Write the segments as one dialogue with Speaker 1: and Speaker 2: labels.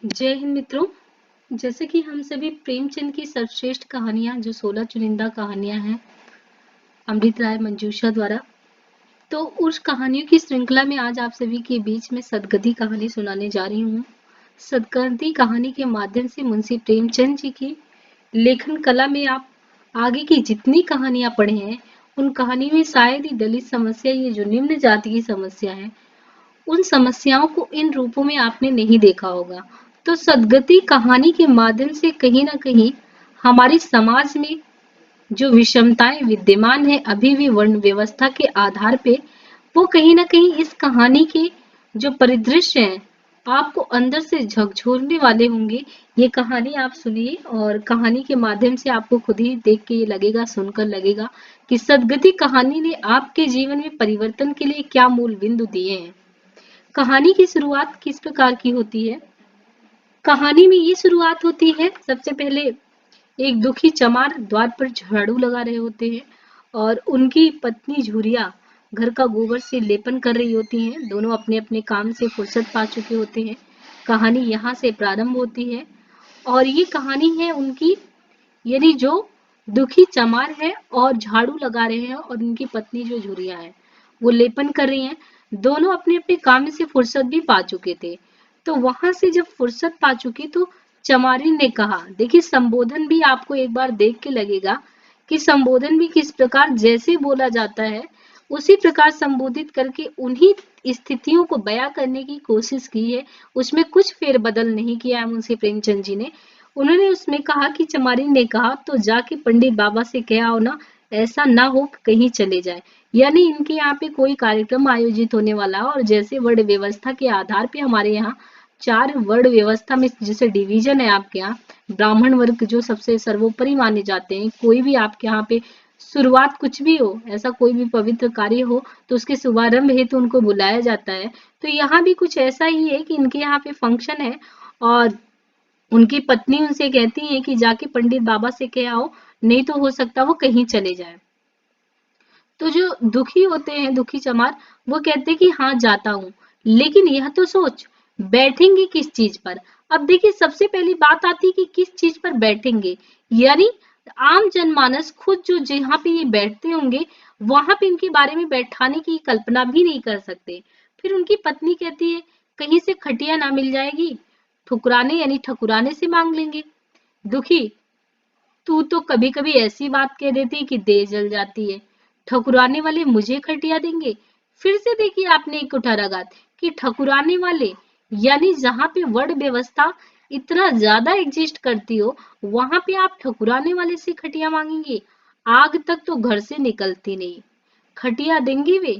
Speaker 1: जय हिंद मित्रों। जैसे कि हम सभी प्रेमचंद की सर्वश्रेष्ठ कहानियां जो 16 चुनिंदा कहानियां हैं अमृत राय मंजूषा द्वारा, तो उस कहानियों की श्रृंखला में आज आप सभी के बीच में सदगति कहानी सुनाने जा रही हूँ। सदगति कहानी के माध्यम से मुंशी प्रेमचंद जी की लेखन कला में आप आगे की जितनी कहानियां पढ़े हैं उन कहानियों में शायद ही दलित समस्या, ये जो निम्न जाति की समस्या है, उन समस्याओं को इन रूपों में आपने नहीं देखा होगा। तो सदगति कहानी के माध्यम से कहीं ना कहीं हमारे समाज में जो विषमताएं विद्यमान है अभी भी वर्ण व्यवस्था के आधार पे, वो कहीं ना कहीं इस कहानी के जो परिदृश्य हैं आपको अंदर से झकझोरने वाले होंगे। ये कहानी आप सुनिए और कहानी के माध्यम से आपको खुद ही देख के ये लगेगा, सुनकर लगेगा कि सदगति कहानी ने आपके जीवन में परिवर्तन के लिए क्या मूल बिंदु दिए हैं। कहानी की शुरुआत किस प्रकार की होती है? कहानी में ये शुरुआत होती है, सबसे पहले एक दुखी चमार द्वार पर झाड़ू लगा रहे होते हैं और उनकी पत्नी झुरिया घर का गोबर से लेपन कर रही होती हैं। दोनों अपने अपने काम से फुर्सत पा चुके होते हैं। कहानी यहाँ से प्रारंभ होती है और ये कहानी है उनकी, यानी जो दुखी चमार है और झाड़ू लगा रहे हैं और उनकी पत्नी जो झुरिया है वो लेपन कर रही हैं। दोनों अपने अपने काम से फुर्सत भी पा चुके थे। तो वहां से जब फुर्सत पा चुकी तो चमारिन ने कहा, देखिए संबोधन भी आपको एक बार देख के लगेगा कि संबोधन भी किस प्रकार जैसे बोला जाता है उसी प्रकार संबोधित करके उन्हीं स्थितियों को बयां करने की कोशिश की है। उसमें कुछ फेरबदल नहीं किया है मुंशी प्रेमचंद जी ने। उन्होंने उसमें कहा कि चमारिन ने कहा, तो जाके पंडित बाबा से कह आओ ना, ऐसा ना हो कहीं चले जाए। यानी इनके यहाँ पे कोई कार्यक्रम आयोजित होने वाला और जैसे वर्ण व्यवस्था के आधार पे हमारे यहाँ 4 वर्ण व्यवस्था में जैसे डिवीजन है आपके यहाँ, ब्राह्मण वर्ग जो सबसे सर्वोपरि माने जाते हैं। कोई भी आपके यहाँ पे शुरुआत कुछ भी हो, ऐसा कोई भी पवित्र कार्य हो तो उसके शुभारंभ हेतु उनको बुलाया जाता है। तो यहाँ भी कुछ ऐसा ही है कि इनके यहाँ पे फंक्शन है और उनकी पत्नी उनसे कहती है कि जाके पंडित बाबा से कह आओ, नहीं तो हो सकता वो कहीं चले जाए। तो जो दुखी होते हैं, दुखी चमार, वो कहते हैं कि हाँ जाता हूँ, लेकिन यह तो सोच बैठेंगे किस चीज पर। अब देखिए सबसे पहली बात आती है कि किस चीज पर बैठेंगे, यानी आम जनमानस खुद जो जहाँ पे ये बैठते होंगे वहां पे इनके बारे में बैठाने की कल्पना भी नहीं कर सकते। फिर उनकी पत्नी कहती है कहीं से खटिया ना मिल जाएगी, ठुकराने यानी ठकुराने से मांग लेंगे। दुखी, तू तो कभी कभी ऐसी बात कह देती कि देह जल जाती है, ठकुराने वाले मुझे खटिया देंगे। फिर से देखिए आपने एक कुठाराघात कि ठकुराने वाले, यानी जहां पे वर्ण व्यवस्था इतना ज्यादा एग्जिस्ट करती हो वहां पे आप ठकुराने वाले से खटिया मांगेंगे। आग तक तो घर से निकलती नहीं, खटिया देंगी वे?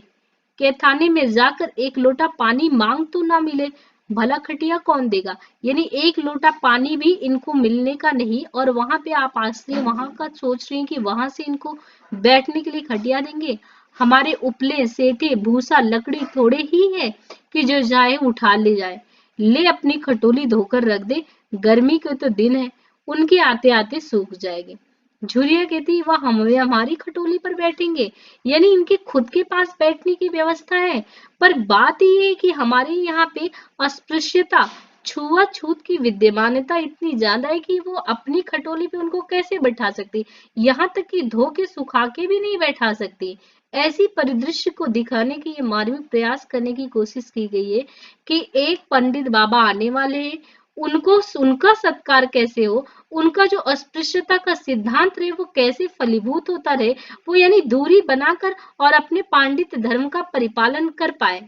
Speaker 1: कैथाने में जाकर एक लोटा पानी मांग तो ना मिले, भला खटिया कौन देगा? यानी एक लोटा पानी भी इनको मिलने का नहीं और वहां पे आप आज से वहां का सोच रही हैं कि वहां से इनको बैठने के लिए खटिया देंगे। हमारे उपले सेठे भूसा लकड़ी थोड़े ही है कि जो जाए उठा ले जाए, ले अपनी खटोली धोकर रख दे, गर्मी के तो दिन है, उनके आते आते सूख जाएगी। झुरिया कहती वह हमारी खटोली पर बैठेंगे, यानी इनके खुद के पास बैठने की व्यवस्था है। पर बात ये है कि हमारे यहाँ पे अस्पृश्यता, छुआछूत की विद्यमानता इतनी ज्यादा है कि वो अपनी खटोली पे उनको कैसे बैठा सकती, यहाँ तक कि धो के सुखा के भी नहीं बैठा सकती। ऐसी परिदृश्य को दिखाने की ये मार्मिक प्रयास करने की कोशिश की गई है कि एक पंडित बाबा आने वाले हैं, उनको उनका सत्कार कैसे हो, उनका जो अस्पृश्यता का सिद्धांत रहे वो कैसे फलीभूत होता रहे, वो यानी दूरी बनाकर और अपने पांडित्य धर्म का परिपालन कर पाए।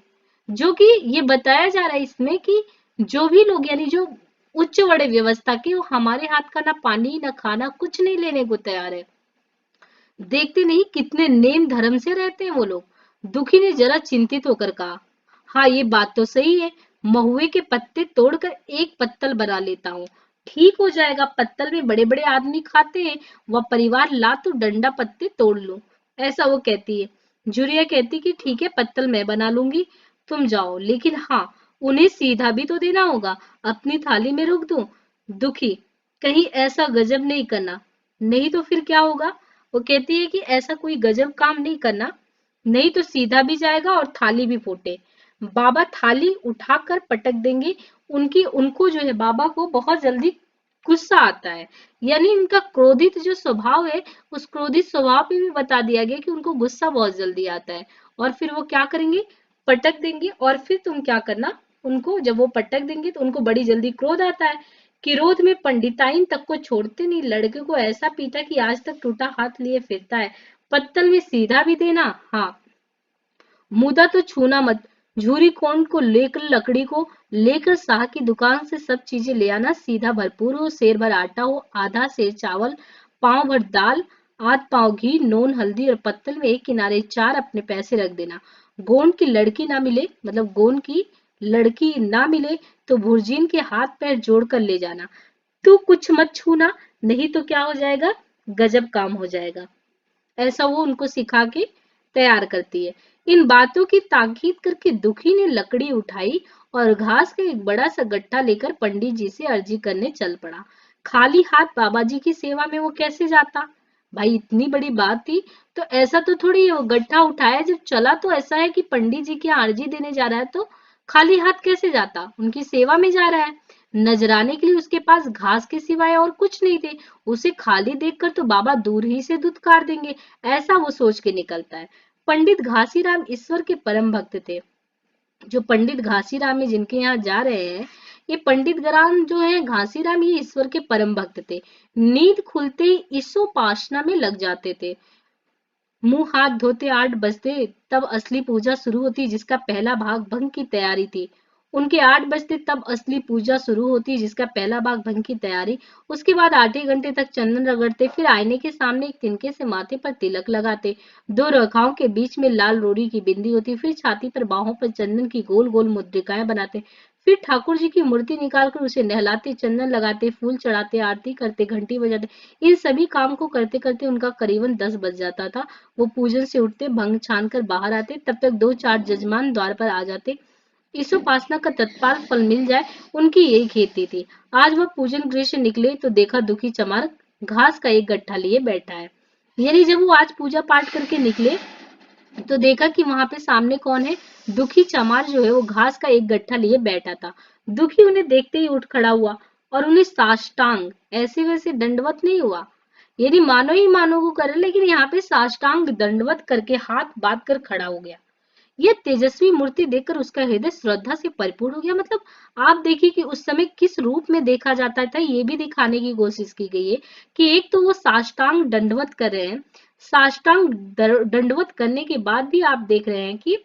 Speaker 1: जो कि ये बताया जा रहा है इसमें कि जो भी लोग यानी जो उच्च वर्ण व्यवस्था के, वो हमारे हाथ का ना पानी ना खाना कुछ नहीं लेने को तैयार है। देखते नहीं कितने नेम धर्म से रहते हैं वो लोग। दुखी ने जरा चिंतित होकर कहा, हाँ ये बात तो सही है, महुए के पत्ते तोड़कर एक पत्तल बना लेता हूँ, ठीक हो जाएगा। पत्तल में बड़े बड़े आदमी खाते हैं, वह परिवार ला तो डंडा पत्ते तोड़ लो, ऐसा वो कहती है। जुरिया कहती कि ठीक है पत्तल मैं बना लूंगी, तुम जाओ, लेकिन हाँ उन्हें सीधा भी तो देना होगा, अपनी थाली में रख दूं। दुखी, कहीं ऐसा गजब नहीं करना, नहीं तो फिर क्या होगा? वो कहती है कि ऐसा कोई गजब काम नहीं करना, नहीं तो सीधा भी जाएगा और थाली भी फूटे। बाबा थाली उठाकर पटक देंगे, उनको जो है बाबा को बहुत जल्दी गुस्सा आता है। यानी इनका क्रोधित जो स्वभाव है, उस क्रोधित स्वभाव पे भी बता दिया गया कि उनको गुस्सा बहुत जल्दी आता है। और फिर वो क्या करेंगे, पटक देंगे। और फिर तुम क्या करना, उनको जब वो पटक देंगे तो उनको बड़ी जल्दी क्रोध आता है। क्रोध में पंडिताइन तक को छोड़ते नहीं, लड़के को ऐसा पीटा कि आज तक टूटा हाथ लिए फिरता है। पत्तल में सीधा भी देना, हाँ मुदा तो छूना मत। झूरी कोंड को लेकर, लकड़ी को लेकर शाह की दुकान से सब चीजें ले आना। सीधा भरपूर हो, सेर भर आटा हो, आधा सेर चावल, पाव भर दाल, आध पाव घी, नून हल्दी और पत्तल में एक किनारे 4 अपने पैसे रख देना। गोंड की लड़की ना मिले, मतलब गोंड की लड़की ना मिले तो भुर्जीन के हाथ पैर जोड़कर ले जाना। तू कुछ मत छूना, नहीं तो क्या हो जाएगा, गजब काम हो जाएगा। ऐसा वो उनको सिखा के तैयार करती है। इन बातों की ताकीद करके दुखी ने लकड़ी उठाई और घास का एक बड़ा सा गट्ठा लेकर पंडित जी से अर्जी करने चल पड़ा। खाली हाथ बाबा जी की सेवा में वो कैसे जाता, भाई इतनी बड़ी बात थी तो ऐसा तो थोड़ी है, वो गट्ठा उठाया जब चला तो ऐसा है कि पंडित जी की अर्जी देने जा रहा है, तो खाली हाथ कैसे जाता, उनकी सेवा में जा रहा है। नजराने के लिए उसके पास घास के सिवाय और कुछ नहीं थे। उसे खाली देखकर तो बाबा दूर ही से धुतकार देंगे, ऐसा वो सोच के निकलता है। पंडित घासीराम ईश्वर के परम भक्त थे। जो पंडित घासीराम है जिनके यहाँ जा रहे हैं, ये पंडित ग्राम जो है घासीराम, ये ईश्वर के परम भक्त थे। नींद खुलते ही ईशोपासना में लग जाते थे। मुंह हाथ धोते 8 बजते तब असली पूजा शुरू होती, जिसका पहला भाग भंग की तैयारी थी। उनके 8 बजते तब असली पूजा शुरू होती, जिसका पहला भाग भंग की तैयारी। उसके बाद 8 ही घंटे तक चंदन रगड़ते, फिर आईने के सामने एक तिनके से माथे पर तिलक लगाते। 2 रेखाओं के बीच में लाल रोड़ी की बिंदी होती, फिर छाती पर बाहों पर चंदन की गोल गोल मुद्रिकाएं बनाते। फिर ठाकुर जी की मूर्ति निकालकर उसे नहलाते, चंदन लगाते, फूल चढ़ाते, आरती करते, घंटी बजाते। इन सभी काम को करते करते उनका करीबन 10 बज जाता था। वो पूजन से उठते, भंग छान कर बाहर आते, तब तक 2-4 जजमान द्वार पर आ जाते। ईशोपासना का तत्काल फल मिल जाए, उनकी यही खेती थी। आज वह पूजन गृह से निकले तो देखा दुखी चमार घास का एक गट्ठा लिए बैठा है। यानी जब वो आज पूजा पाठ करके निकले तो देखा कि वहां पे सामने कौन है, दुखी चमार जो है वो घास का एक गट्ठा लिए बैठा था। दुखी उन्हें देखते ही उठ खड़ा हुआ और उन्हें साष्टांग, ऐसे वैसे दंडवत नहीं हुआ, यानी मानो ही मानो को करे, लेकिन यहाँ पे साष्टांग दंडवत करके हाथ बांध कर खड़ा हो गया। यह तेजस्वी मूर्ति देखकर उसका हृदय श्रद्धा से परिपूर्ण हो गया। मतलब आप देखिए कि उस समय किस रूप में देखा जाता था, ये भी दिखाने की कोशिश की गई है कि एक तो वो साष्टांग दंडवत कर रहे हैं, साष्टांग दंडवत करने के बाद भी आप देख रहे हैं कि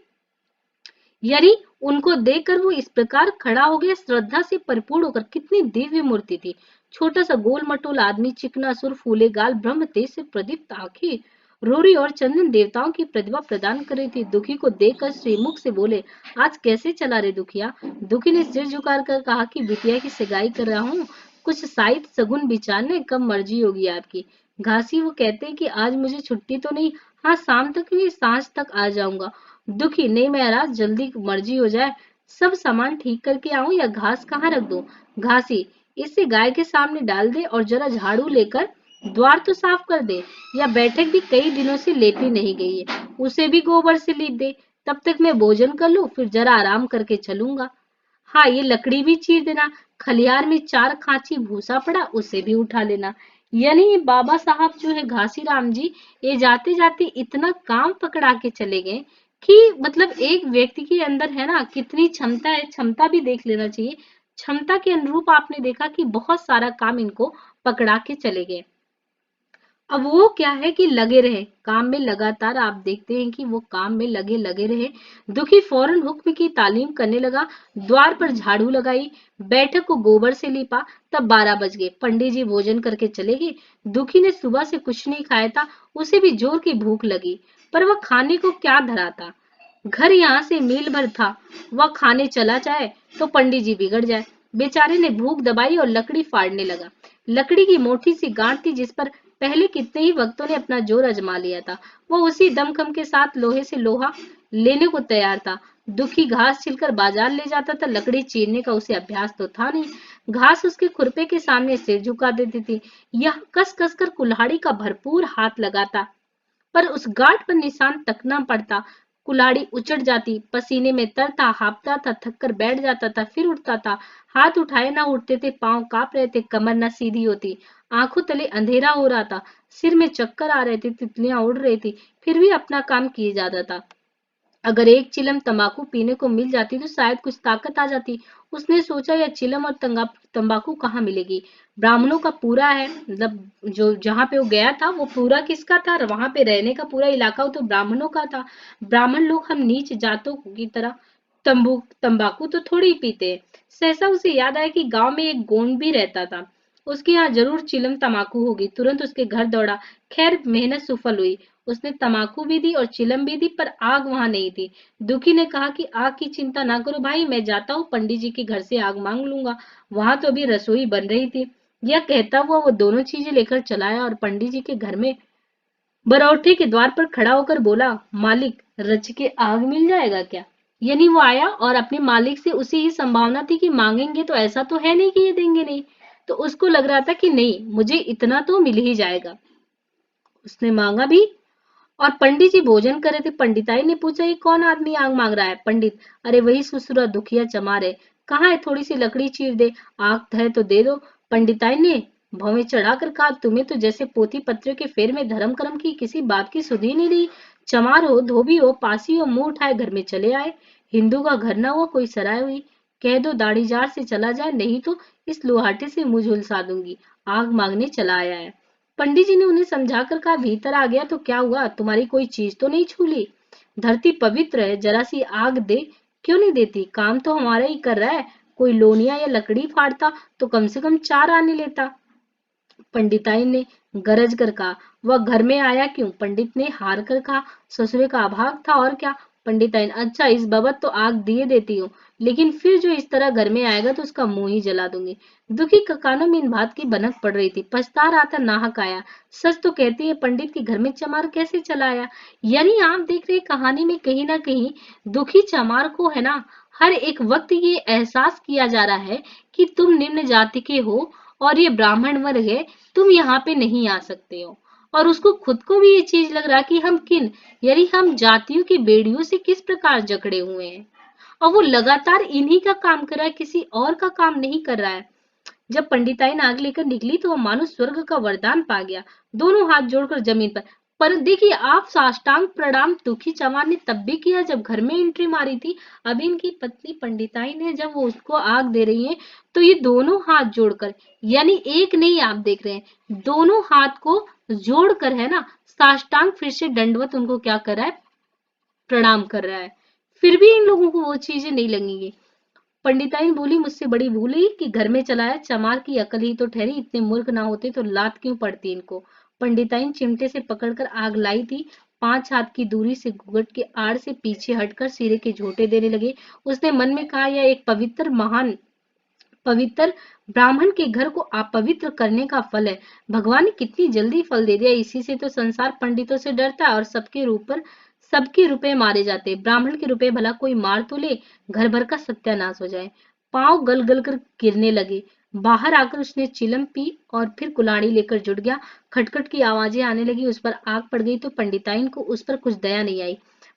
Speaker 1: यानी उनको देखकर वो इस प्रकार खड़ा हो गया, श्रद्धा से परिपूर्ण होकर। कितनी दिव्य मूर्ति थी। छोटा सा गोल मटोल आदमी, चिकना सुर, फूले गाल, ब्रह्म तेज से प्रदीप्त आंखें, रोरी और चंदन देवताओं की प्रतिभा प्रदान कर रही थी। दुखी को देखकर श्रीमुख से बोले, आज कैसे चला रे दुखिया। दुखी ने सिर झुका कर कहा कि बिटिया की सगाई कर रहा हूँ, कुछ साइत सगुन विचारने, कब मर्जी होगी आपकी। घासी वो कहते हैं कि आज मुझे छुट्टी तो नहीं, हाँ शाम तक भी, सांझ तक आ जाऊंगा। दुखी, नहीं महाराज, जल्दी मर्जी हो जाए, सब सामान ठीक करके आऊं या घास कहाँ रख दूं। घासी, इसे गाय के सामने डाल दे और जरा झाड़ू लेकर द्वार तो साफ कर दे, या बैठक भी कई दिनों से लेपी नहीं गई है, उसे भी गोबर से लीप दे। तब तक मैं भोजन कर लूं, फिर जरा आराम करके चलूंगा। हाँ, ये लकड़ी भी चीर देना। खलियार में 4 खांची भूसा पड़ा, उसे भी उठा लेना। यानी ये बाबा साहब जो है घासी राम जी, ये जाते जाते इतना काम पकड़ा के चले गए कि मतलब एक व्यक्ति के अंदर है ना कितनी क्षमता है, क्षमता भी देख लेना चाहिए। क्षमता के अनुरूप आपने देखा कि बहुत सारा काम इनको पकड़ा के चले गए। अब वो क्या है कि लगे रहे काम में, लगातार आप देखते हैं कि वो काम में लगे लगे रहे। दुखी फौरन हुक्म की तालीम करने लगा। द्वार पर झाड़ू लगाई, बैठक को गोबर से लीपा। तब 12 बज गए, पंडित जी भोजन करके चले गए। दुखी ने सुबह से कुछ नहीं खाया था, उसे भी जोर की भूख लगी, पर वह खाने को क्या धरा था। घर यहाँ से मील भर था, वह खाने चला जाए तो पंडित जी बिगड़ जाए। बेचारे ने भूख दबाई और लकड़ी फाड़ने लगा। लकड़ी की मोटी सी गांठ थी जिस पर पहले कितने ही वक्तों ने अपना जोर आजमा लिया था। वो उसी दमखम के साथ लोहे से लोहा लेने को तैयार था। दुखी घास छिलकर बाजार ले जाता था, लकड़ी चीरने का उसे अभ्यास तो था नहीं। घास उसके खुरपे के सामने सिर झुका देती थी। यह कस कस कर कुल्हाड़ी का भरपूर हाथ लगाता, पर उस गांठ पर निशान तक न पड़ता। कुल्हाड़ी उचट जाती, पसीने में तरता, हांफता था, थक कर बैठ जाता था, फिर उठता था। हाथ उठाए ना उठते थे, पांव कांप रहे थे, कमर ना सीधी होती। आंखों तले अंधेरा हो रहा था, सिर में चक्कर आ रहे थे, तितलियां उड़ रही थी, फिर भी अपना काम किए जाता था। अगर एक चिलम तंबाकू पीने को मिल जाती तो शायद कुछ ताकत आ जाती। उसने सोचा, यह चिलम और तंबाकू कहाँ मिलेगी? ब्राह्मणों का पूरा है, मतलब जो जहाँ पे वो गया था वो पूरा किसका था? वहां पे रहने का पूरा इलाका वो तो ब्राह्मणों का था। ब्राह्मण लोग हम नीच जातों की तरह तंबाकू तो थोड़ी ही पीते हैं। सहसा उसे याद आया कि गांव में एक गोंड भी रहता था, उसके यहाँ जरूर चिलम तंबाकू होगी। तुरंत उसके घर दौड़ा। खैर मेहनत सफल हुई। उसने तम्बाकू भी दी और चिलम भी दी, पर आग वहां नहीं थी। दुखी ने कहा कि आग की चिंता ना करो भाई, मैं जाता हूँ पंडित जी के घर से आग मांग लूंगा, वहां तो अभी रसोई बन रही थी। यह कहता हुआ वो दोनों चीजें लेकर चला आया और पंडित जी के घर में बरौठे के द्वार पर खड़ा होकर बोला, मालिक रच के आग मिल जाएगा क्या? यानी वो आया और अपने मालिक से उसी ही संभावना थी कि मांगेंगे तो ऐसा तो है नहीं कि ये देंगे नहीं। तो उसको लग रहा था कि नहीं, मुझे इतना तो मिल ही जाएगा। उसने मांगा भी। और पंडित जी भोजन कर रहे थे। पंडिताई ने पूछा, ये कौन आदमी आग मांग रहा है? पंडित, अरे वही ससुरा दुखिया चमार है। कहाँ है? थोड़ी सी लकड़ी चीर दे। आग है तो दे दो। पंडिताई ने भवें चढ़ाकर कहा, तुम्हें तो जैसे पोथी पत्रियों के फेर में धर्म कर्म की किसी बात की सुध ही नहीं रही। चमार हो, धोबी हो, पासी हो, मुंह उठाए घर में चले आए। हिंदू का घर ना हुआ कोई सराय हुई। कह दो दाढ़ी जार से चला जाए, नहीं तो इस लोहाटे से मुंह झुलसा दूंगी। आग मांगने चला आया है। पंडित जी ने उन्हें समझाकर कहा, भीतर आ गया तो क्या हुआ? तुम्हारी कोई चीज तो नहीं छू ली? धरती पवित्र है, जरा सी आग दे। क्यों नहीं देती? काम तो हमारा ही कर रहा है। कोई लोनिया या लकड़ी फाड़ता तो कम से कम 4 आने लेता। पंडिताई ने गरज कर कहा, वह घर में आया क्यों? पंडित ने हार कर कहा, ससुरे का अभाव था और क्या? पंडिताई ने, अच्छा इस बाबत तो आग दिए देती हूँ, लेकिन फिर जो इस तरह घर में आएगा तो उसका मुंह ही जला दूंगी। दुखी कानों में इन बात की भनक पड़ रही थी, पछता रहा था नाहक आया। सच तो कहती है, पंडित के घर में चमार कैसे चला आया? यानी आप देख रहे कहानी में कहीं ना कहीं दुखी चमार को है ना, हर एक वक्त ये एहसास किया जा रहा है कि तुम निम्न जाति के हो और ये ब्राह्मण वर्ग है, तुम यहाँ पे नहीं आ सकते हो। और उसको खुद को भी ये चीज लग रहा कि हम किन, यानी हम जातियों की बेड़ियों से किस प्रकार जकड़े हुए हैं, और वो लगातार इन्हीं का काम कर रहा है, किसी और का काम नहीं कर रहा है। जब पंडिताई नाग लेकर निकली तो वह मानो स्वर्ग का वरदान पा गया। दोनों हाथ जोड़कर जमीन पर देखिए आप, साष्टांग प्रणाम दुखी चमार ने तब भी किया जब घर में एंट्री मारी थी। अब इनकी पत्नी पंडिताई ने जब वो उसको आग दे रही है तो ये दोनों हाथ जोड़कर, यानी एक नहीं, आप देख रहे हैं दोनों हाथ को जोड़कर है ना, साष्टांग फिर से दंडवत उनको क्या कर रहा है, प्रणाम कर रहा है। फिर भी इन लोगों को वो चीजें नहीं लगेंगी। पंडिताइन बोली, मुझसे बड़ी भूल हुई कि घर में चलाया, चमार की अकल ही तो ठहरी, इतने मूर्ख ना होते तो लात क्यों पड़ती इनको। पंडिताइन चिमटे से पकड़कर आग लाई थी। 5 हाथ की दूरी से घूंघट के आड़ से पीछे हटकर सिरे के झोंटे देने लगे। उसने मन में कहा, यह एक पवित्र महान पवित्र ब्राह्मण के घर को अपवित्र करने का फल है। भगवान ने कितनी जल्दी फल दे दिया। इसी से तो संसार पंडितों से डरता है और सबके रुपए मारे जाते। ब्राह्मण के रुपए भला कोई मार तो ले, घर भर का सत्यानाश हो जाए। पांव गल गल कर गिरने लगे। बाहर आकर उसने चिलम पी और फिर कुल्हाड़ी लेकर जुट गया। खटखट की आवाजें आने लगी। उस पर आग पड़ गई तो पंडिताइन को उस पर कुछ दया नहीं आई।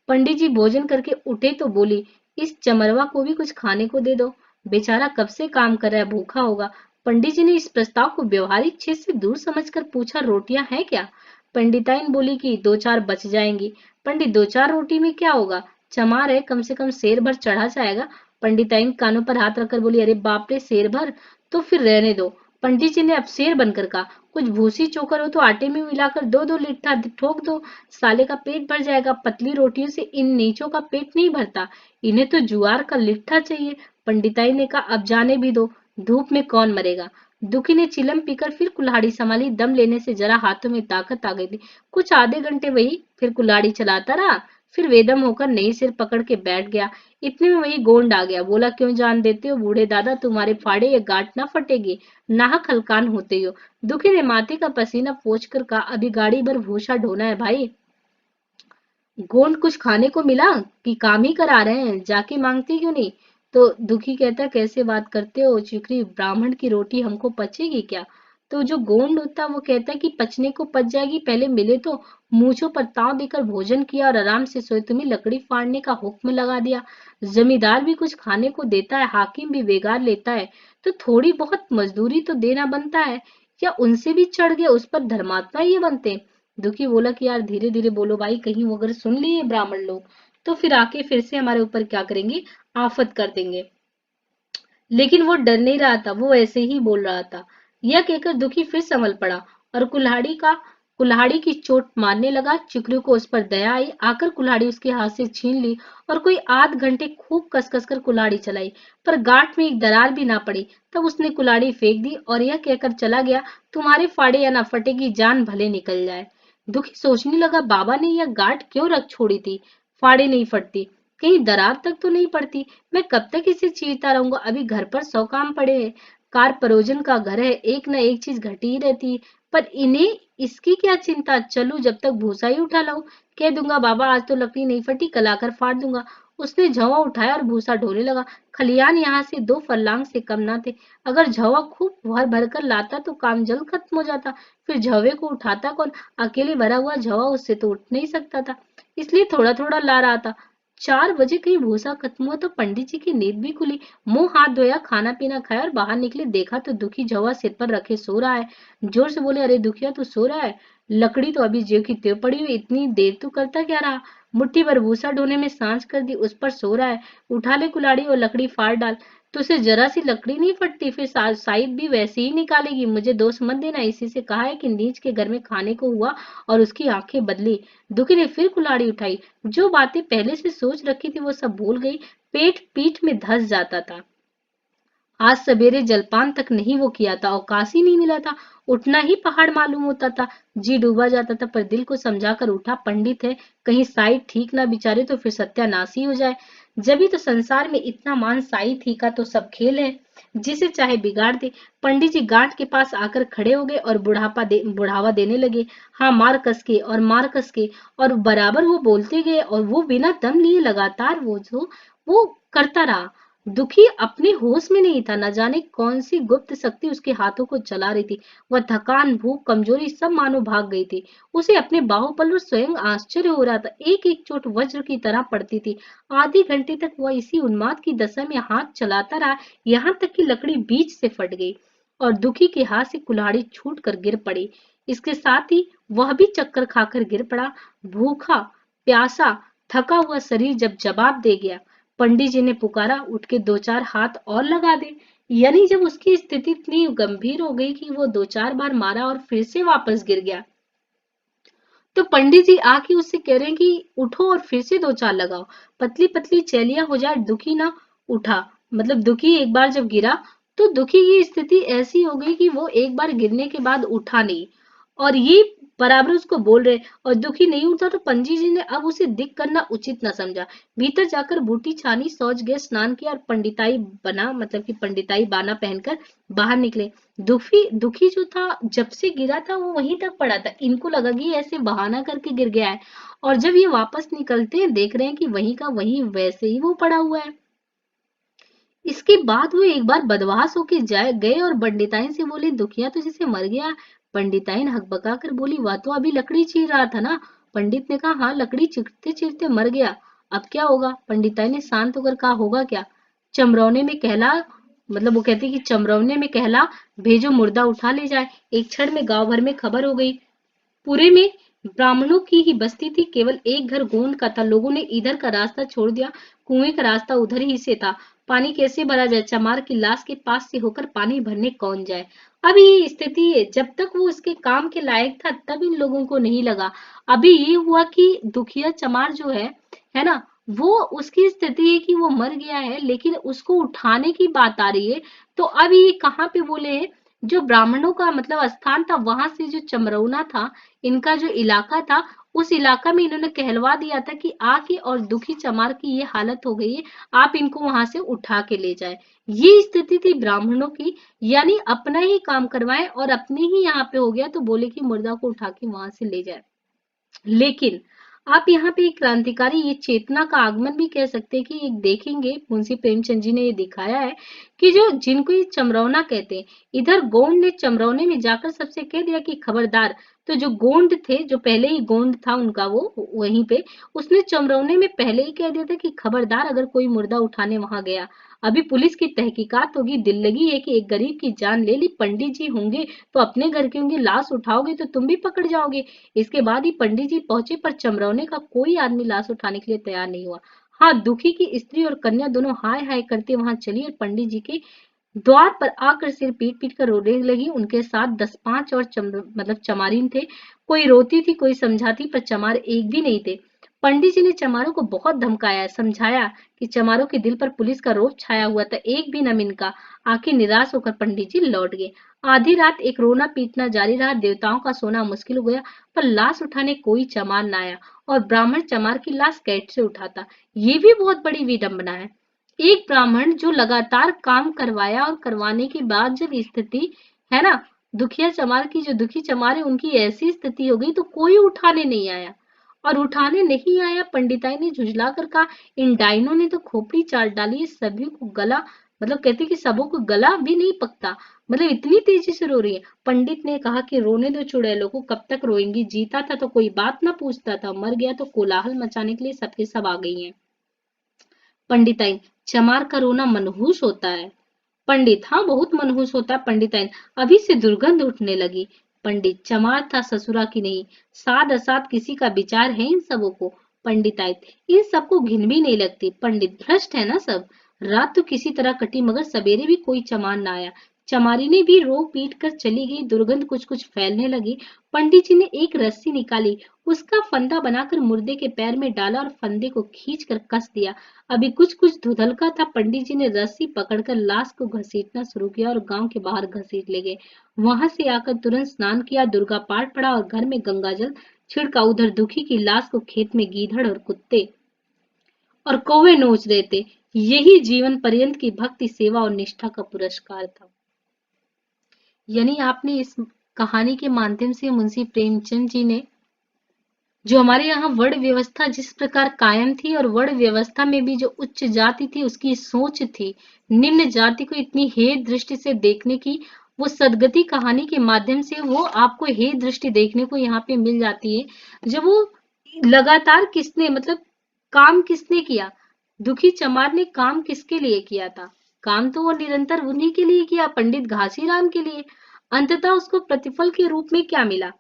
Speaker 1: पंडित जी भोजन करके उठे तो बोली, इस चमरवा को भी कुछ खाने को दे दो, बेचारा कब से काम कर रहा है, भूखा होगा। पंडित जी ने इस प्रस्ताव को व्यवहारिक क्षेत्र से दूर समझकर पूछा, रोटियां हैं क्या? पंडिताइन बोली कि 2-4 बच जाएंगी। पंडित, 2-4 रोटी में क्या होगा, चमार है, कम से कम सेर भर चढ़ा जाएगा। पंडिताइन कानों पर हाथ रखकर बोली, अरे बाप रे, सेर भर तो फिर रहने दो। पंडित जी ने अब शेर बनकर कहा, कुछ भूसी चोकर हो तो आटे में मिलाकर 2-2 लिट्ठा ठोक दो, साले का पेट भर जाएगा। पतली रोटियों से इन नीचों का पेट नहीं भरता, इन्हें तो जुआर का लिट्ठा चाहिए। पंडिताई ने कहा, अब जाने भी दो, धूप में कौन मरेगा। दुखी ने चिलम पीकर फिर कुल्हाड़ी संभाली। दम लेने से जरा हाथों में ताकत आ गई थी। कुछ आधे घंटे वही फिर कुल्हाड़ी चलाता रहा, फिर वेदम होकर नई सिर पकड़ के बैठ गया। इतने में वही गोंड आ गया। बोला, क्यों जान देते हो बूढ़े दादा, तुम्हारे फाड़े ये गांठ ना फटेगी, नाहक हलकान होते हो। दुखी ने माथे का पसीना पोंछ कर कहा, अभी गाड़ी भर भूसा ढोना है भाई, गोंड कुछ खाने को मिला कि काम ही करा रहे हैं, जाके मांगते क्यों नहीं? तो दुखी कहता, कैसे बात करते हो चिकरी, ब्राह्मण की रोटी हमको पचेगी क्या? तो जो गोंड होता है वो कहता है कि पचने को पच जाएगी, पहले मिले तो मूंछों पर ताव देकर भोजन किया और आराम से सोए, तुम्हें लकड़ी फाड़ने का हुक्म लगा दिया। जमींदार भी कुछ खाने को देता है, हाकिम भी बेगार लेता है, तो थोड़ी बहुत मजदूरी तो देना बनता है। या उनसे भी चढ़ गया, उस पर धर्मात्मा ये बनते। दुखी बोला कि यार धीरे धीरे बोलो भाई, कहीं वो अगर सुन लिए ब्राह्मण लोग तो फिर आके फिर से हमारे ऊपर क्या करेंगे, आफत कर देंगे। लेकिन वो डर नहीं रहा था, वो ऐसे ही बोल रहा था। यह कहकर दुखी फिर संभल पड़ा और कुल्हाड़ी की चोट मारने लगा। चिकरू को उस पर दया आई, आकर कुल्हाड़ी उसके हाथ से छीन ली और कोई आध घंटे खूब कस कर कुल्हाड़ी चलाई, पर गांठ में एक दरार भी ना पड़ी। तब उसने कुल्हाड़ी फेंक दी और यह कहकर चला गया, तुम्हारे फाड़े या ना फटेगी, जान भले निकल जाए। दुखी सोचने लगा, बाबा ने यह गांठ क्यों रख छोड़ी थी, फाड़े नहीं फटती, कहीं दरार तक तो नहीं पड़ती। मैं कब तक इसे चीरता रहूंगा, अभी घर पर 100 काम पड़े हैं। कार परोजन का घर है, एक न एक चीज घटी ही रहती है, पर इन्हें इसकी क्या चिंता, चलूं जब तक भूसा ही उठा लाऊं। कह दूंगा बाबा आज तो लकड़ी नहीं फटी, कल आकर फाड़ दूंगा। उसने झवा उठाया और भूसा ढोने लगा। खलियान यहाँ से 2 फरलांग से कम ना थे। अगर झवा खूब भर भर कर लाता तो काम जल्द खत्म हो जाता। फिर झवे को उठाता कौन, अकेले भरा हुआ झवा उससे तो उठ नहीं सकता था, इसलिए थोड़ा थोड़ा ला रहा था। 4 बजे कहीं भूसा खत्म हुआ तो पंडित जी की नींद भी खुली। मुंह हाथ धोया, खाना पीना खाया और बाहर निकले, देखा तो दुखी झवा सिर पर रखे सो रहा है। जोर से बोले, अरे दुखिया तू सो रहा है, लकड़ी तो अभी ज्यों की त्यों पड़ी हुई, इतनी देर तू करता क्या रहा। मुट्ठी भर भूसा ढोने में सांझ कर दी, उस पर सो रहा है। उठा ले कुल्हाड़ी और लकड़ी फाड़ डाल। तो उसे जरा सी लकड़ी नहीं फटती, फिर साइद भी वैसे ही निकालेगी। मुझे दोष मत देना, इसी से कहा है कि नीच के घर में खाने को हुआ और उसकी आंखें बदली। दुखी ने फिर कुल्हाड़ी उठाई। जो बातें पहले से सोच रखी थी वो सब भूल गई। पेट पीठ में धस जाता था। आज सवेरे जलपान तक नहीं वो किया था, अवकाश ही नहीं मिला था। उठना ही पहाड़ मालूम होता था। जी डूबा जाता था, पर दिल को समझाकर उठा, पंडित है, कहीं साई ठीक ना बिचारे तो फिर सत्यानाश ही हो जाए। जब भी तो संसार में इतना मान, साई थी का तो सब खेल है, जिसे चाहे बिगाड़ दे। पंडित जी गांठ के पास आकर खड़े हो गए और बुढ़ावा देने लगे। हाँ, मार कस के और मार कस के, और बराबर वो बोलते गए और वो बिना दम लिए लगातार वो करता रहा। दुखी अपने होश में नहीं था, न जाने कौन सी गुप्त शक्ति उसके हाथों को चला रही थी। वह थकान, भूख, कमजोरी सब मानो भाग गई थी। उसे अपने बाहुबल पर स्वयं आश्चर्य हो रहा था। एक एक चोट वज्र की तरह पड़ती थी। आधे घंटे तक वह इसी उन्माद की दशा में हाथ चलाता रहा, यहाँ तक कि लकड़ी बीच से फट गई और दुखी के हाथ से कुल्हाड़ी छूट कर गिर पड़ी। इसके साथ ही वह भी चक्कर खाकर गिर पड़ा। भूखा, प्यासा, थका हुआ शरीर जब जवाब दे गया, पंडित जी ने पुकारा, उठ के 2-4 हाथ और लगा दे। यानी जब उसकी स्थिति इतनी गंभीर हो गई कि वो 2-4 बार मारा और फिर से वापस गिर गया, तो पंडित जी आके उससे कह रहे हैं कि उठो और फिर से 2-4 लगाओ, पतली पतली चैलियां हो जाए। दुखी ना उठा, मतलब दुखी एक बार जब गिरा तो दुखी की स्थिति ऐसी हो गई कि वो एक बार गिरने के बाद उठा नहीं, और ये बराबर उसको बोल रहे, और दुखी नहीं उठा तो पंडित जी ने अब उसे दिक करना उचित न समझा। भीतर जाकर बूटी छानी, शौच गए, स्नान किया और पंडिताई बना, मतलब कि पंडिताई बाना पहनकर बाहर निकले। दुखी दुखी जो था, जब से गिरा था वो वहीं तक पड़ा था। इनको लगा कि ऐसे बहाना करके गिर गया है, और जब ये वापस निकलते हैं देख रहे हैं कि वहीं का वहीं वैसे ही वो पड़ा हुआ है। इसके बाद वो एक बार बदमाश होके जाए गए और पंडिताइन से बोले, दुखिया तो जैसे मर गया। पंडिताइन हकबका कर बोली, वह तो अभी लकड़ी चीर रहा था ना। पंडित ने कहा, हाँ लकड़ी चीरते चीरते मर गया, अब क्या होगा। पंडिताइन ने शांत होकर कहा, होगा क्या, चमरौने में कहला, मतलब वो कहती कि चमरौने में कहला भेजो, मुर्दा उठा ले जाए। एक क्षण में गांव भर में खबर हो गई। पूरे में ब्राह्मणों की ही बस्ती थी, केवल एक घर गोंड का था। लोगों ने इधर का रास्ता छोड़ दिया, कुएं का रास्ता उधर ही से था। पानी कैसे भरा जाए, चमार की लाश के पास से होकर पानी भरने कौन जाए। अब ये स्थिति है, जब तक वो इसके काम के लायक था तब इन लोगों को नहीं लगा। अभी ये हुआ कि दुखिया चमार जो है ना, वो उसकी स्थिति है कि वो मर गया है, लेकिन उसको उठाने की बात आ रही है। तो अब ये कहाँ पे बोले हैं, जो ब्राह्मणों का मतलब स्थान था, वहां से जो चमरौना था, इनका जो इलाका था, उस इलाका में इन्होंने कहलवा दिया था कि आके और दुखी चमार की ये हालत हो गई है, आप इनको वहां से उठा के ले जाए। ये स्थिति थी ब्राह्मणों की, यानी अपना ही काम करवाए और अपने ही यहाँ पे हो गया तो बोले कि मुर्दा को उठा के वहां से ले जाए। लेकिन आप यहाँ पे एक क्रांतिकारी ये चेतना का आगमन भी कह सकते हैं कि एक देखेंगे मुंशी प्रेमचंद जी ने ये दिखाया है कि जो जिनको ये चमरौना कहते हैं, इधर गोंड ने चमरौने में जाकर सबसे कह दिया कि खबरदार। तो जो गोंड थे, जो पहले ही गोंड था उनका वो वहीं पे, उसने चमरौने में पहले ही कह दिया था कि खबरदार अगर कोई मुर्दा उठाने वहां गया, अभी पुलिस की तहकीकात होगी, दिल लगी है कि एक गरीब की जान ले ली, पंडित जी होंगे तो अपने घर के होंगे, लाश उठाओगे तो तुम भी पकड़ जाओगे। इसके बाद ही पंडित जी पहुंचे, पर चमरौने का कोई आदमी लाश उठाने के लिए तैयार नहीं हुआ। हाँ, दुखी की स्त्री और कन्या दोनों हाय हाय करते वहां चली और पंडित जी के द्वार पर आकर सिर पीट पीट कर रोने लगी। उनके साथ 10-5 और मतलब चमारिन थे। कोई रोती थी, कोई समझाती, पर चमार एक भी नहीं थे। पंडित जी ने चमारों को बहुत धमकाया, समझाया कि चमारों के दिल पर पुलिस का रोब छाया हुआ था, एक भी न मिनका। आखिर निराश होकर पंडित जी लौट गए। आधी रात एक रोना पीटना जारी रहा, देवताओं का सोना मुश्किल हो गया, पर लाश उठाने कोई चमार न आया। और ब्राह्मण चमार की लाश कैसे उठाता, ये भी बहुत बड़ी विडंबना है। एक ब्राह्मण जो लगातार काम करवाया और करवाने के बाद जब स्थिति है ना, दुखिया चमार की, जो दुखी चमार है उनकी ऐसी स्थिति हो गई तो कोई उठाने नहीं आया। और उठाने नहीं आया, पंडिताई ने झुंझला कर कहा, इन डाइनों ने तो खोपड़ी चाट डाली, सभी को गला, मतलब कहते कि सबों को गला भी नहीं पकता, मतलब इतनी तेजी से रो रही है। पंडित ने कहा कि रोने दो चुड़ैलों को, कब तक रोएंगी, जीता था तो कोई बात ना पूछता था, मर गया तो कोलाहल मचाने के लिए सबके सब आ गई हैं। पंडिताइन, चमार का रोना मनहूस होता है। पंडित, हाँ बहुत मनहूस होता है पंडिताइन, अभी से दुर्गंध उठने लगी। पंडित, चमार था ससुरा की नहीं, साद असाद किसी का विचार है इन सबों को। पंडिताइन, इन सबको घिन भी नहीं लगती। पंडित, भ्रष्ट है ना सब। रात तो किसी तरह कटी, मगर सवेरे भी कोई चमार ना आया। चमारी ने भी रो पीट कर चली गई, दुर्गंध कुछ कुछ फैलने लगी। पंडित जी ने एक रस्सी निकाली, उसका फंदा बनाकर मुर्दे के पैर में डाला और फंदे को खींच कर कस दिया। अभी कुछ कुछ धुंधलका था, पंडित जी ने रस्सी पकड़कर लाश को घसीटना शुरू किया और गांव के बाहर घसीट ले गए। वहां से आकर तुरंत स्नान किया, दुर्गा पाठ पढ़ा और घर में गंगाजल छिड़का। उधर दुखी की लाश को खेत में गीधड़ और कुत्ते और कौवे नोच रहे थे। यही जीवन पर्यंत की भक्ति, सेवा और निष्ठा का पुरस्कार था। यानी आपने इस कहानी के माध्यम से मुंशी प्रेमचंद जी ने जो हमारे यहाँ वर्ण व्यवस्था जिस प्रकार कायम थी, और वर्ण व्यवस्था में भी जो उच्च जाति थी उसकी सोच थी निम्न जाति को इतनी हे दृष्टि से देखने की, वो सदगति कहानी के माध्यम से वो आपको हे दृष्टि देखने को यहाँ पे मिल जाती है। जब वो लगातार किसने, मतलब काम किसने किया, दुखी चमार ने काम किसके लिए किया था, काम तो वो निरंतर उन्हीं के लिए किया, पंडित घासीराम के लिए। अंततः उसको प्रतिफल के रूप में क्या मिला,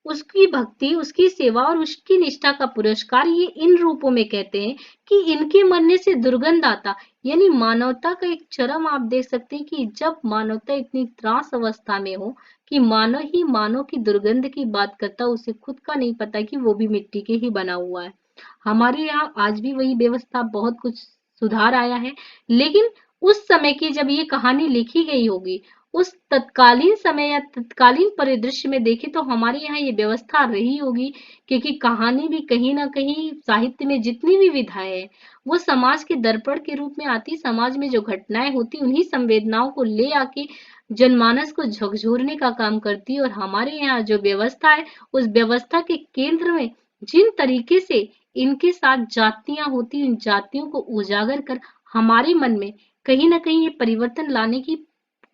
Speaker 1: उसकी भक्ति, उसकी सेवा और उसकी निष्ठा का पुरस्कार। ये इन रूपों में कहते हैं कि इनके मरने से दुर्गंध आता। यानी मानवता का एक चरम आप देख सकते हैं कि जब मानवता इतनी त्रास अवस्था में हो कि मानव ही मानव की दुर्गंध की बात करता, उसे खुद का नहीं पता कि वो भी मिट्टी के ही बना हुआ है। हमारे यहाँ आज भी वही व्यवस्था, बहुत कुछ सुधार आया है, लेकिन उस समय की जब ये कहानी लिखी गई होगी, उस तत्कालीन समय या तत्कालीन परिदृश्य में देखें तो हमारे यहाँ ये व्यवस्था रही होगी, क्योंकि कहानी भी कहीं ना कहीं साहित्य में जितनी भी विधाएं हैं वो समाज के दर्पण के रूप में आती, समाज में जो घटनाएं होती उन्हीं संवेदनाओं को ले आके जनमानस को झकझोरने का काम करती। और हमारे यहाँ जो व्यवस्था है, उस व्यवस्था के केंद्र में जिन तरीके से इनके साथ जातियां होती, इन जातियों को उजागर कर हमारे मन में कहीं ना कहीं ये परिवर्तन लाने की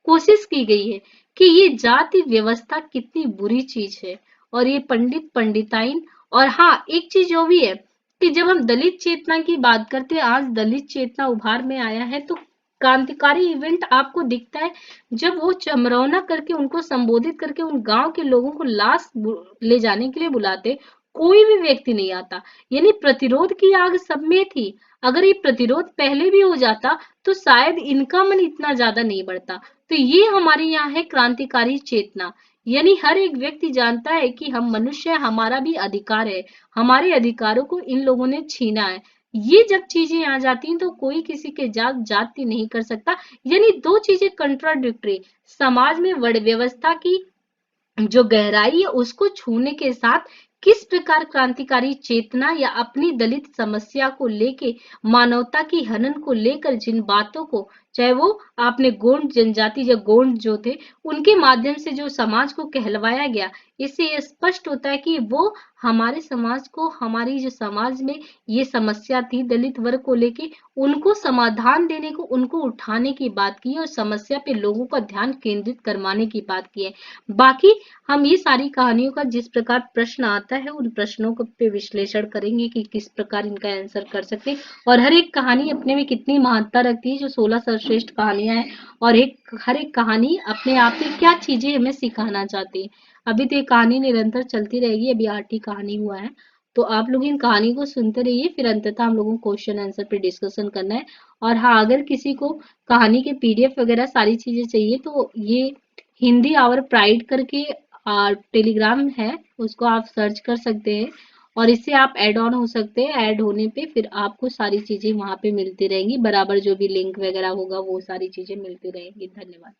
Speaker 1: कोशिश की गई है कि ये जाति व्यवस्था कितनी बुरी चीज है। और ये पंडित पंडिताइन, और हाँ एक चीज जो भी है कि जब हम दलित चेतना की बात करते हैं, आज दलित चेतना उभार में आया है, तो क्रांतिकारी इवेंट आपको दिखता है जब वो चमरौना करके उनको संबोधित करके उन गांव के लोगों को लाश ले जाने के लिए बुलाते, कोई भी व्यक्ति नहीं आता। यानी प्रतिरोध की आग सब में थी। अगर ये प्रतिरोध पहले भी हो जाता तो शायद इनका मन इतना ज्यादा नहीं बढ़ता। तो ये हमारे यहाँ है क्रांतिकारी चेतना। यानी हर एक व्यक्ति जानता है कि हम मनुष्य हैं, हमारा भी अधिकार है, हमारे अधिकारों को इन लोगों ने छीना है। ये जब चीजें आ जाती हैं तो कोई किसी के जाति नहीं कर सकता। यानी दो चीजें कंट्राडिक्टरी, समाज में वर्ण व्यवस्था की जो गहराई है उसको छूने के साथ किस प्रकार क्रांतिकारी चेतना या अपनी दलित समस्या को लेके, मानवता की हनन को लेकर जिन बातों को चाहे वो आपने गोंड जनजाति या गोंड जो थे उनके माध्यम से जो समाज को कहलवाया गया, इससे ये स्पष्ट होता है कि वो हमारे समाज को, हमारी जो समाज में ये समस्या थी दलित वर्ग को लेके, उनको समाधान देने को, उनको उठाने की बात की है और समस्या पे लोगों का ध्यान केंद्रित करवाने की बात की है। बाकी हम ये सारी कहानियों का जिस प्रकार प्रश्न आता है उन प्रश्नों को पे विश्लेषण करेंगे कि किस प्रकार इनका आंसर कर सकते हैं और हर एक कहानी अपने में कितनी महत्ता रखती है। जो 16 सर्वश्रेष्ठ कहानियां हैं और हर एक कहानी अपने आप में क्या चीजें हमें सिखाना चाहती है। अभी तो ये कहानी निरंतर चलती रहेगी, अभी 8 ही कहानी हुआ है। तो आप लोग इन कहानी को सुनते रहिए, फिर अंततः हम लोगों को क्वेश्चन आंसर पे डिस्कशन करना है। और हाँ, अगर किसी को कहानी के पीडीएफ वगैरह सारी चीजें चाहिए तो ये हिंदी आवर प्राइड करके टेलीग्राम है, उसको आप सर्च कर सकते हैं और इससे आप ऐड ऑन हो सकते हैं। ऐड होने पे फिर आपको सारी चीजें वहां पे मिलती रहेंगी, बराबर जो भी लिंक वगैरह होगा वो सारी चीजें मिलती रहेंगी। धन्यवाद।